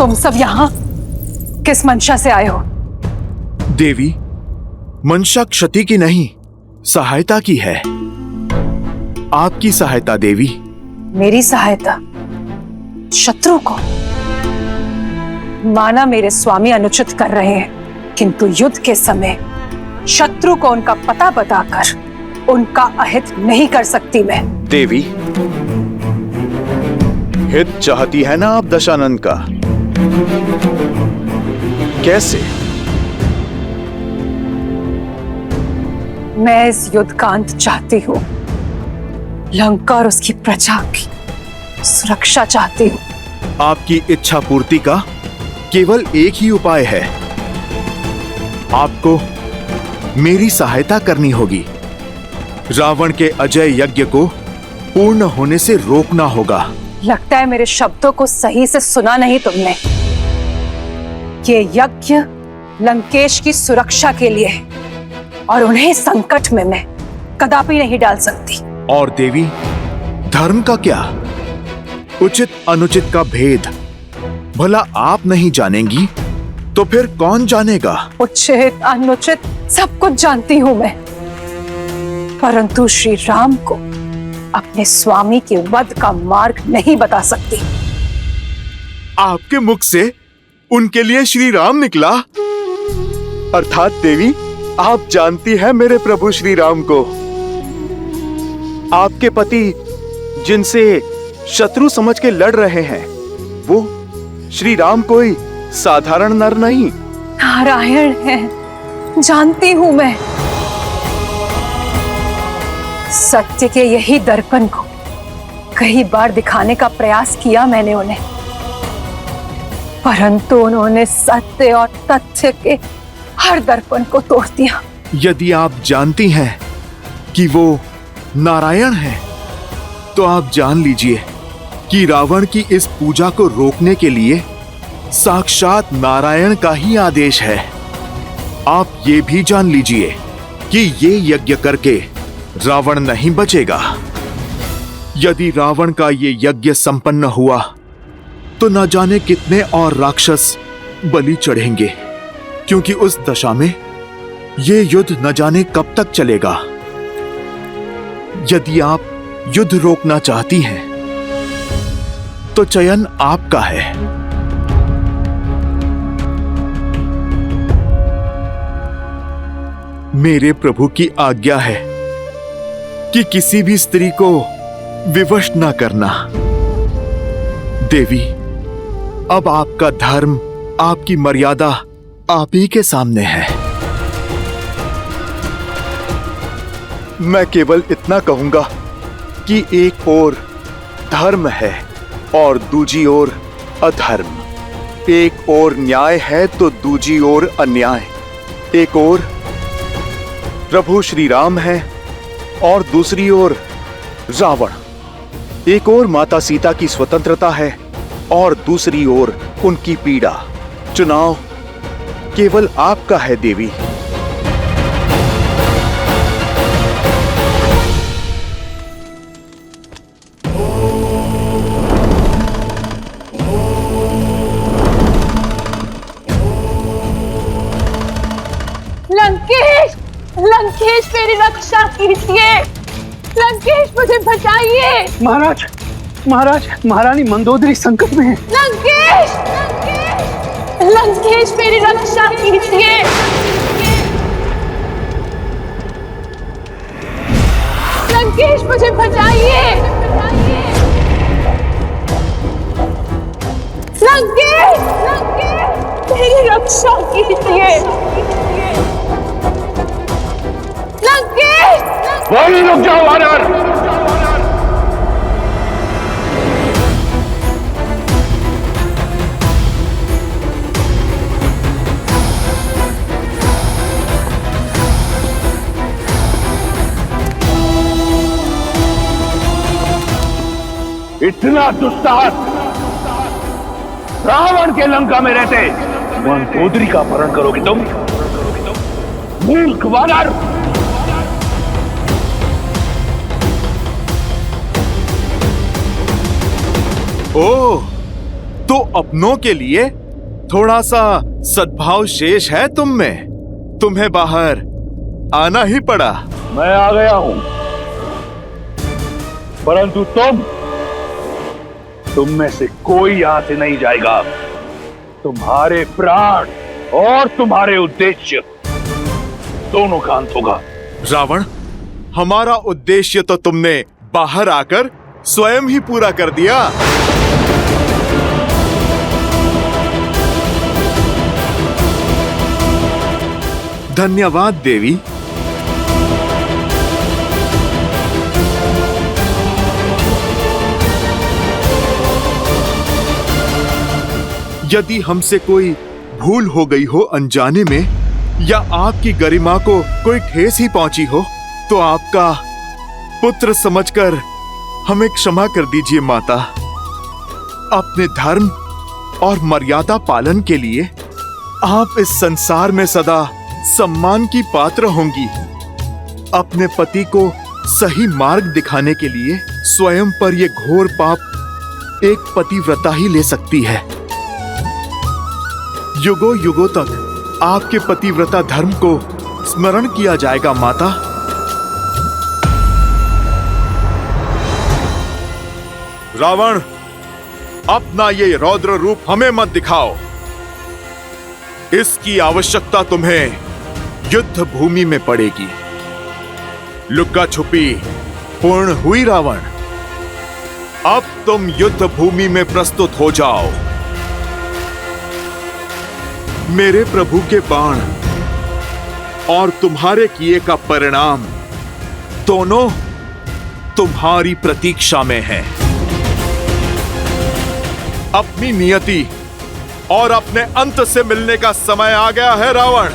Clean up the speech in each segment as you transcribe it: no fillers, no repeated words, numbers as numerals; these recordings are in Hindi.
तुम सब यहाँ किस मंशा से आए हो? देवी, मंशा क्षति की नहीं, सहायता की है। आपकी सहायता देवी। मेरी सहायता? शत्रु को? माना मेरे स्वामी अनुचित कर रहे हैं, किंतु युद्ध के समय शत्रु को उनका पता बताकर उनका अहित नहीं कर सकती मैं। देवी, हित चाहती है ना आप दशानन का? कैसे? मैं इस युद्ध का अंत चाहती हूँ। लंका और उसकी प्रजा की सुरक्षा चाहती हूँ। आपकी इच्छा पूर्ति का केवल एक ही उपाय है। आपको मेरी सहायता करनी होगी। रावण के अजय यज्ञ को पूर्ण होने से रोकना होगा। लगता है मेरे शब्दों को सही से सुना नहीं तुमने। ये यज्ञ लंकेश की सुरक्षा के लिए है और उन्हें संकट में मैं कदापि नहीं डाल सकती। और देवी, धर्म का क्या? उचित अनुचित का भेद भला आप नहीं जानेंगी तो फिर कौन जानेगा? उचित अनुचित सब कुछ जानती हूं मैं, परंतु श्री राम को अपने स्वामी के वध का मार्ग नहीं बता सकती। आपके मुख से उनके लिए श्री राम निकला? अर्थात देवी, आप जानती हैं मेरे प्रभु श्री राम को। आपके पति जिनसे शत्रु समझ के लड़ रहे हैं, वो श्री राम कोई साधारण नर नहीं, नारायण है, जानती हूं मैं। सत्य के यही दर्पण को कई बार दिखाने का प्रयास किया मैंने उन्हें, परंतु उन्होंने सत्य और तथ्य के हर दर्पण को तोड़ दिया। यदि आप जानती हैं कि वो नारायण है, तो आप जान लीजिए कि रावण की इस पूजा को रोकने के लिए साक्षात नारायण का ही आदेश है। आप ये भी जान लीजिए कि ये यज्ञ करके रावण नहीं बचेगा। यदि रावण का ये यज्ञ संपन्न हुआ तो न जाने कितने और राक्षस बलि चढ़ेंगे, क्योंकि उस दशा में ये युद्ध न जाने कब तक चलेगा। यदि आप युद्ध रोकना चाहती हैं तो चयन आपका है। मेरे प्रभु की आज्ञा है कि किसी भी स्त्री को विवश न करना। देवी, अब आपका धर्म, आपकी मर्यादा आप ही के सामने है। मैं केवल इतना कहूंगा कि एक ओर धर्म है और दूजी ओर अधर्म। एक ओर न्याय है तो दूजी ओर अन्याय। एक ओर प्रभु श्री राम है और दूसरी ओर रावण। एक ओर माता सीता की स्वतंत्रता है और दूसरी ओर उनकी पीड़ा। चुनाव केवल आपका है देवी। लंकेश, लंकेश मेरी रक्षा कीजिए। लंकेश मुझे बचाइए। महाराज, महाराज, महारानी मंदोदरी संकट में है। लंकेश, लंकेश मेरी रक्षा कीजिए। लंकेश मुझे बचाइए। लंकेश, लंकेश मेरी रक्षा कीजिए। लंकेश, वहीं रुक जाओ वानर। इतना दुस्साहस रावण के लंका में रहते मंदोदरी का अपहरण करोगे तुम? मूर्ख वानर! ओह, तो अपनों के लिए थोड़ा सा सद्भाव शेष है तुम में। तुम्हें बाहर आना ही पड़ा। मैं आ गया हूं, परंतु तुम में से कोई यहां से नहीं जाएगा। तुम्हारे प्राण और तुम्हारे उद्देश्य दोनों का अंत होगा। रावण, हमारा उद्देश्य तो तुमने बाहर आकर स्वयं ही पूरा कर दिया। धन्यवाद देवी। यदि हमसे कोई भूल हो गई हो अनजाने में, या आपकी गरिमा को कोई ठेस ही पहुंची हो, तो आपका पुत्र समझकर हमें क्षमा कर दीजिए माता। अपने धर्म और मर्यादा पालन के लिए आप इस संसार में सदा सम्मान की पात्र होंगी। अपने पति को सही मार्ग दिखाने के लिए स्वयं पर यह घोर पाप एक पतिव्रता ही ले सकती है। युगों युगों तक आपके पतिव्रता धर्म को स्मरण किया जाएगा माता। रावण, अपना ये रौद्र रूप हमें मत दिखाओ। इसकी आवश्यकता तुम्हें युद्ध भूमि में पड़ेगी। लुक्का छुपी पूर्ण हुई रावण। अब तुम युद्ध भूमि में प्रस्तुत हो जाओ। मेरे प्रभु के बाण और तुम्हारे किए का परिणाम दोनों तुम्हारी प्रतीक्षा में है। अपनी नियति और अपने अंत से मिलने का समय आ गया है रावण।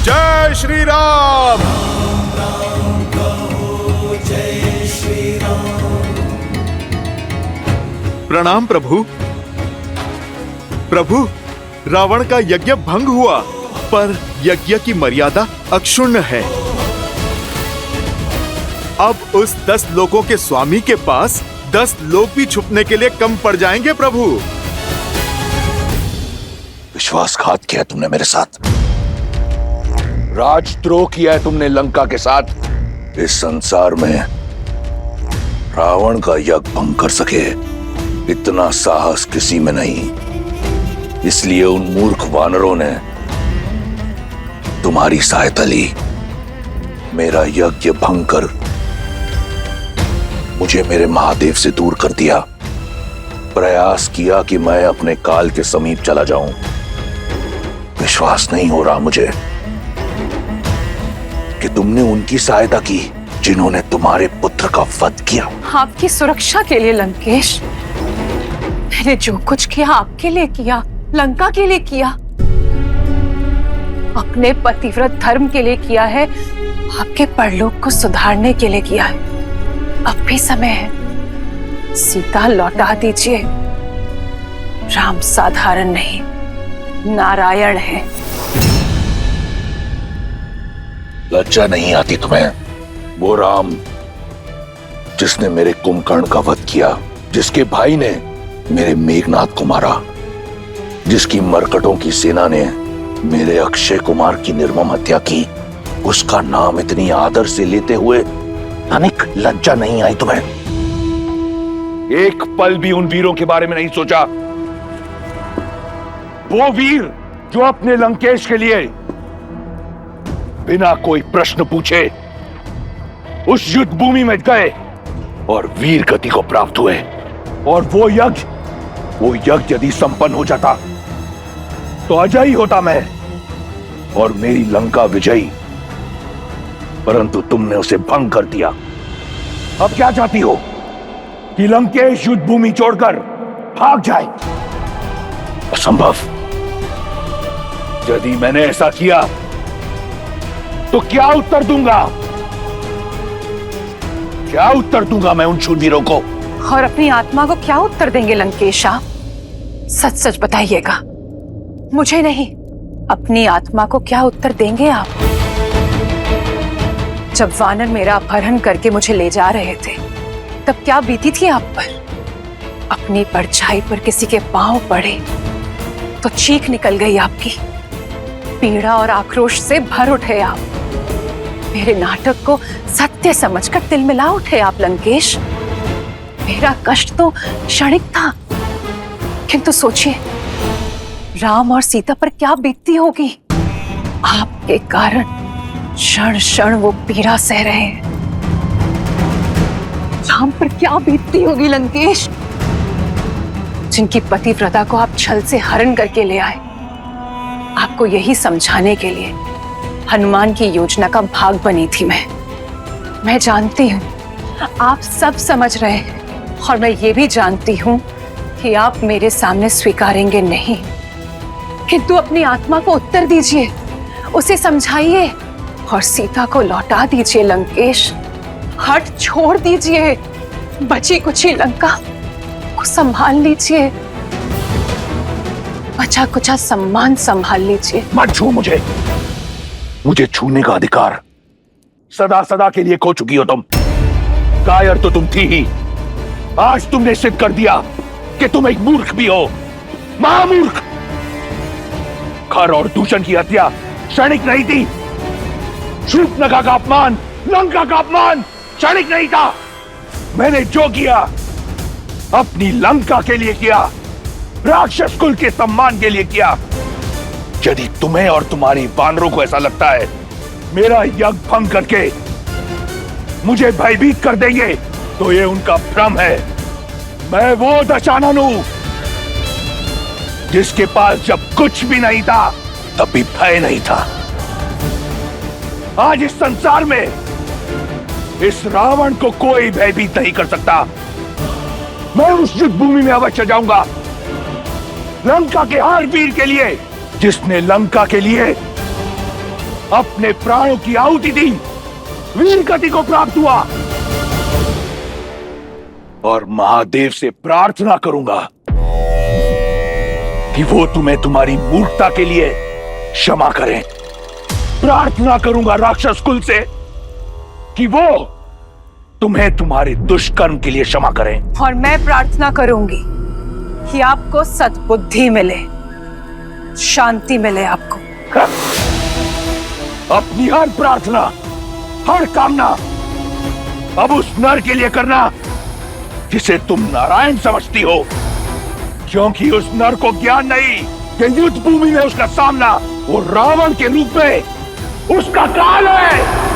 जय श्री राम। प्रणाम प्रभु। प्रभु, रावण का यज्ञ भंग हुआ, पर यज्ञ की मर्यादा अक्षुण्ण है। अब उस 10 लोकों के स्वामी के पास 10 लोक भी छुपने के लिए कम पड़ जाएंगे प्रभु। विश्वासघात किया तुमने मेरे साथ, राजद्रोह किया है तुमने लंका के साथ। इस संसार में रावण का यज्ञ भंग कर सके इतना साहस किसी में नहीं। इसलिए उन मूर्ख वानरों ने तुम्हारी सहायता ली। मेरा यज्ञ भंग कर मुझे मेरे महादेव से दूर कर दिया। प्रयास किया कि मैं अपने काल के समीप चला जाऊं। विश्वास नहीं हो रहा मुझे कि तुमने उनकी सहायता की जिन्होंने तुम्हारे पुत्र का वध किया। आपकी सुरक्षा के लिए लंकेश, मैंने जो कुछ किया आपके लिए किया, लंका के लिए किया, अपने पतिव्रत धर्म के लिए किया है, आपके परलोक को सुधारने के लिए किया है। अब भी समय है, सीता लौटा दीजिए। राम साधारण नहीं, नारायण है। लज्जा नहीं आती तुम्हें? वो राम जिसने मेरे कुंभकर्ण का वध किया, जिसके भाई ने मेरे मेघनाथ को मारा, जिसकी मरकटों की सेना ने मेरे अक्षय कुमार की निर्मम हत्या की, उसका नाम इतनी आदर से लेते हुए तनिक लज्जा नहीं आई तुम्हें? एक पल भी उन वीरों के बारे में नहीं सोचा। वो वीर जो अपने लंकेश के लिए बिना कोई प्रश्न पूछे उस युद्ध भूमि में गए और वीर गति को प्राप्त हुए। और वो यज्ञ यदि संपन्न हो जाता तो अजयी होता मैं और मेरी लंका विजयी, परंतु तुमने उसे भंग कर दिया। अब क्या चाहती हो कि लंकेश युद्ध भूमि छोड़कर भाग जाए? असंभव। यदि मैंने ऐसा किया तो क्या उत्तर दूंगा? क्या उत्तर दूंगा मैं उन शूरवीरों को और अपनी आत्मा को क्या उत्तर देंगे लंकेश आप? सच सच बताइएगा। मुझे नहीं, अपनी आत्मा को क्या उत्तर देंगे आप? जब वानर मेरा अपहरण करके मुझे ले जा रहे थे तब क्या बीती थी आप पर? अपनी परछाई पर किसी के पांव पड़े तो चीख निकल गई आपकी। पीड़ा और आक्रोश से भर उठे आप। मेरे नाटक को सत्य समझकर तिल मिला उठे आप लंकेश। मेरा कष्ट तो क्षणिक था, किंतु सोचिए राम और सीता पर क्या बीतती होगी। आपके कारण क्षण क्षण वो पीड़ा सह रहे हैं। राम पर क्या बीतती होगी लंकेश, जिनकी पतिव्रता को आप छल से हरण करके ले आए। आपको यही समझाने के लिए हनुमान की योजना का भाग बनी थी मैं जानती हूँ आप सब समझ रहे हैं, और मैं ये भी जानती हूँ कि आप मेरे सामने स्वीकारेंगे नहीं, किंतु अपनी आत्मा को उत्तर दीजिए, उसे समझाइए और सीता को लौटा दीजिए लंकेश। हट छोड़ दीजिए, बची कुची लंका को संभाल लीजिए, बचा कुचा सम्मान संभाल लीजिए। मत छू मुझे छूने का अधिकार सदा सदा के लिए खो चुकी हो तुम। कायर तो तुम थी ही, आज तुमने सिद्ध कर दिया कि तुम एक मूर्ख भी हो, महामूर्ख। खर और दूषण की हत्या क्षणिक नहीं थी। शूर्पणखा का अपमान, लंका का अपमान क्षणिक नहीं था। मैंने जो किया अपनी लंका के लिए किया, राक्षस कुल के सम्मान के लिए किया। यदि तुम्हें और तुम्हारी वानरों को ऐसा लगता है मेरा यज्ञ भंग करके मुझे भयभीत कर देंगे, तो ये उनका भ्रम है। मैं वो दशानन हूं जिसके पास जब कुछ भी नहीं था तब भी भय नहीं था। आज इस संसार में इस रावण को कोई भयभीत नहीं कर सकता। मैं उस युद्ध भूमि में अवश्य जाऊंगा, लंका के हर वीर के लिए जिसने लंका के लिए अपने प्राणों की आहुति दी, वीर गति को प्राप्त हुआ। और महादेव से प्रार्थना करूंगा कि वो तुम्हें तुम्हारी मूर्खता के लिए क्षमा करें। प्रार्थना करूंगा राक्षस कुल से कि वो तुम्हें तुम्हारे दुष्कर्म के लिए क्षमा करें। और मैं प्रार्थना करूंगी कि आपको सद्बुद्धि मिले, शांति मिले आपको। अपनी हर प्रार्थना, हर कामना अब उस नर के लिए करना जिसे तुम नारायण समझती हो, क्योंकि उस नर को ज्ञान नहीं कि युद्ध भूमि में उसका सामना वो रावण के रूप में उसका काल है।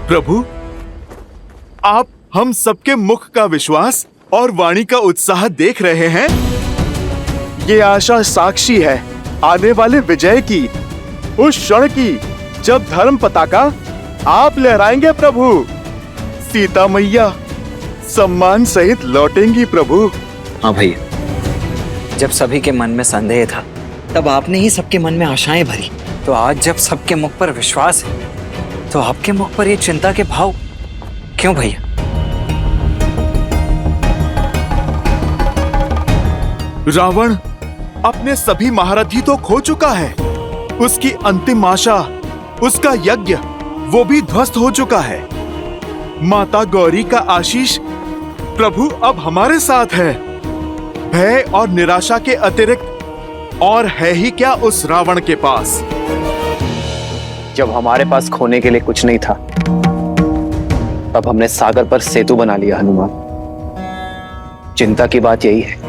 प्रभु, आप हम सबके मुख का विश्वास और वाणी का उत्साह देख रहे हैं। ये आशा साक्षी है आने वाले विजय की, उस क्षण की जब धर्म पताका आप लहराएंगे प्रभु। सीता मैया सम्मान सहित लौटेंगी प्रभु। हाँ भैया, जब सभी के मन में संदेह था तब आपने ही सबके मन में आशाएं भरी। तो आज जब सबके मुख पर विश्वास है तो आपके मुख पर ये चिंता के भाव क्यों भैया? रावण अपने सभी महारथी तो खो चुका है, उसकी अंतिम आशा, उसका यज्ञ वो भी ध्वस्त हो चुका है। माता गौरी का आशीष प्रभु अब हमारे साथ है। भय और निराशा के अतिरिक्त और है ही क्या उस रावण के पास। जब हमारे पास खोने के लिए कुछ नहीं था तब हमने सागर पर सेतु बना लिया हनुमान। चिंता की बात यही है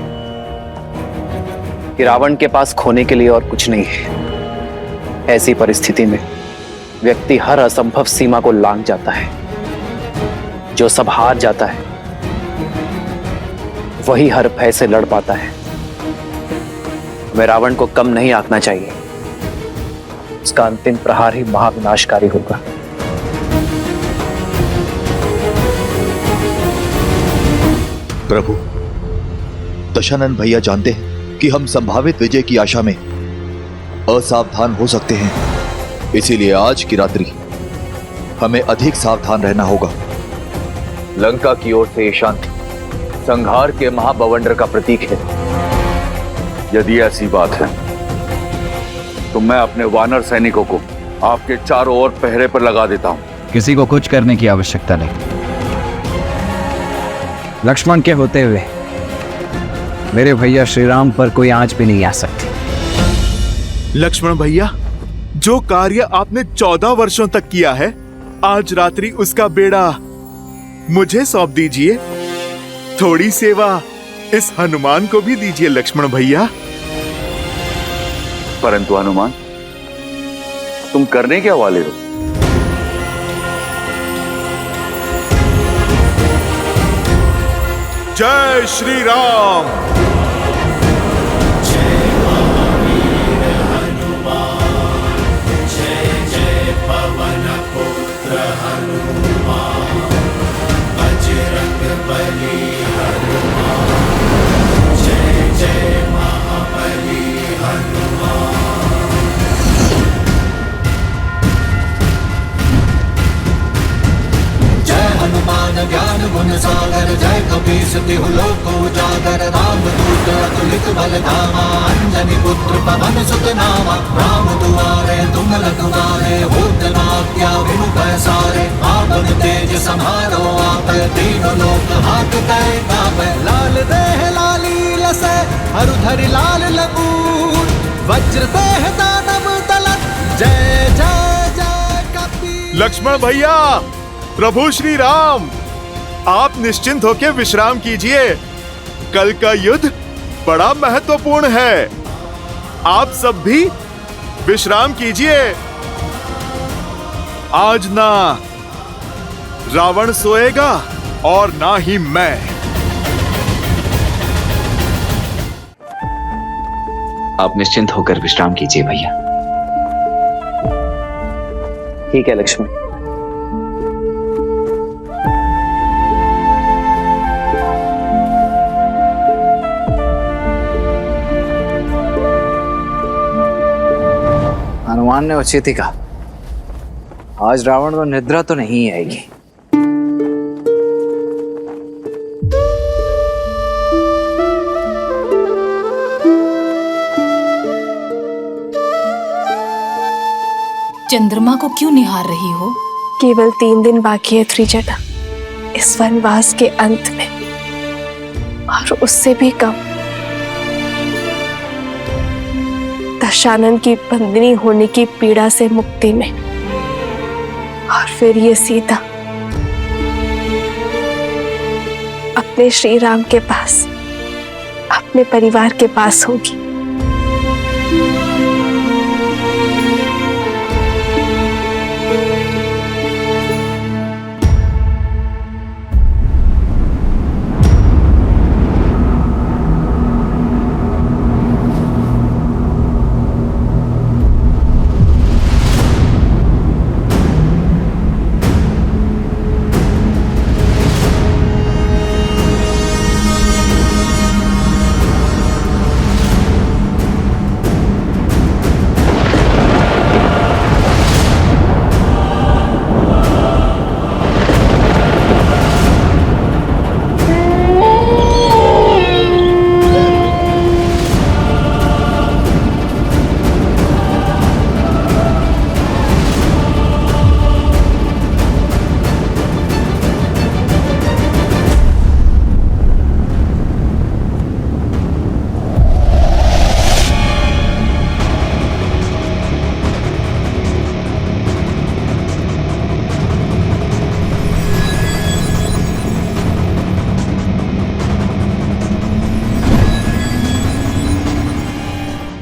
कि रावण के पास खोने के लिए और कुछ नहीं है। ऐसी परिस्थिति में व्यक्ति हर असंभव सीमा को लांघ जाता है। जो सब हार जाता है वही हर भय से लड़ पाता है। हमें रावण को कम नहीं आंकना चाहिए, उसका अंतिम प्रहार ही महाविनाशकारी होगा। प्रभु, दशानन भैया जानते हैं कि हम संभावित विजय की आशा में असावधान हो सकते हैं, इसीलिए आज की रात्रि हमें अधिक सावधान रहना होगा। लंका की ओर से ये शांति संहार के महाबवंडर का प्रतीक है। यदि ऐसी बात है तो मैं अपने वानर सैनिकों को आपके चारों ओर पहरे पर लगा देता हूं। किसी को कुछ करने की आवश्यकता नहीं। लक्ष्मण के होते हुए मेरे भैया श्री राम पर कोई आंच भी नहीं आ सकती। लक्ष्मण भैया, जो कार्य आपने 14 वर्षों तक किया है, आज रात्रि उसका बेड़ा मुझे सौंप दीजिए। थोड़ी सेवा इस हनुमान को भी दीजिए लक्ष्मण भैया। परंतु हनुमान, तुम करने क्या वाले हो? जय श्री राम। हनुमान ज्ञान गुण सागर, जय कपीस तिहु लोक उजागर। रामदूत अतुलित बल धामा, अंजनी पुत्र पवन सुत नामा। राम दुआरे तुम रखवारे, होत न आज्ञा बिनु पैसारे। आपन तेज समारो आप, तीनों लोक हांकते कांपे। लाल देह लाली लसै, हरधरि लाल लगूर। वज्र देह दानव दलत, जय जय जय कपीस। लक्ष्मण भैया, प्रभु श्री राम, आप निश्चिंत होकर विश्राम कीजिए। कल का युद्ध बड़ा महत्वपूर्ण है। आप सब भी विश्राम कीजिए। आज ना रावण सोएगा और ना ही मैं। आप निश्चिंत होकर विश्राम कीजिए भैया। ठीक है लक्ष्मण। हनुमान ने उचित ही कहा, आज रावण को निद्रा तो नहीं आएगी। चंद्रमा को क्यों निहार रही हो? केवल 3 दिन बाकी है त्रिजटा, इस वनवास के अंत में, और उससे भी कम। दशानन की बंदनी होने की पीड़ा से मुक्ति में, और फिर ये सीता अपने श्री राम के पास, अपने परिवार के पास होगी।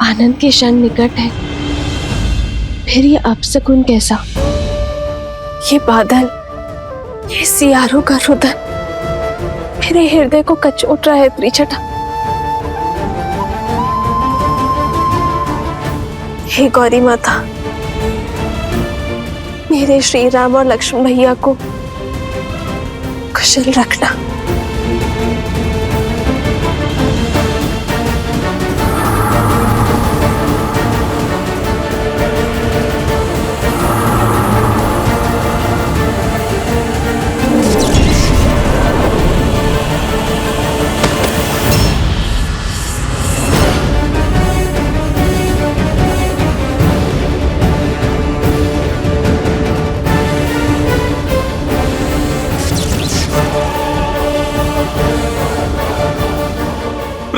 आनंद के क्षण निकट है, फिर ये अपशकुन कैसा? ये बादल, ये सियारों का रुदन मेरे हृदय को कचोट रहा है त्रिजटा। हे गौरी माता, मेरे श्री राम और लक्ष्मण भैया को कुशल रखना।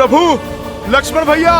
प्रभु, लक्ष्मण भैया,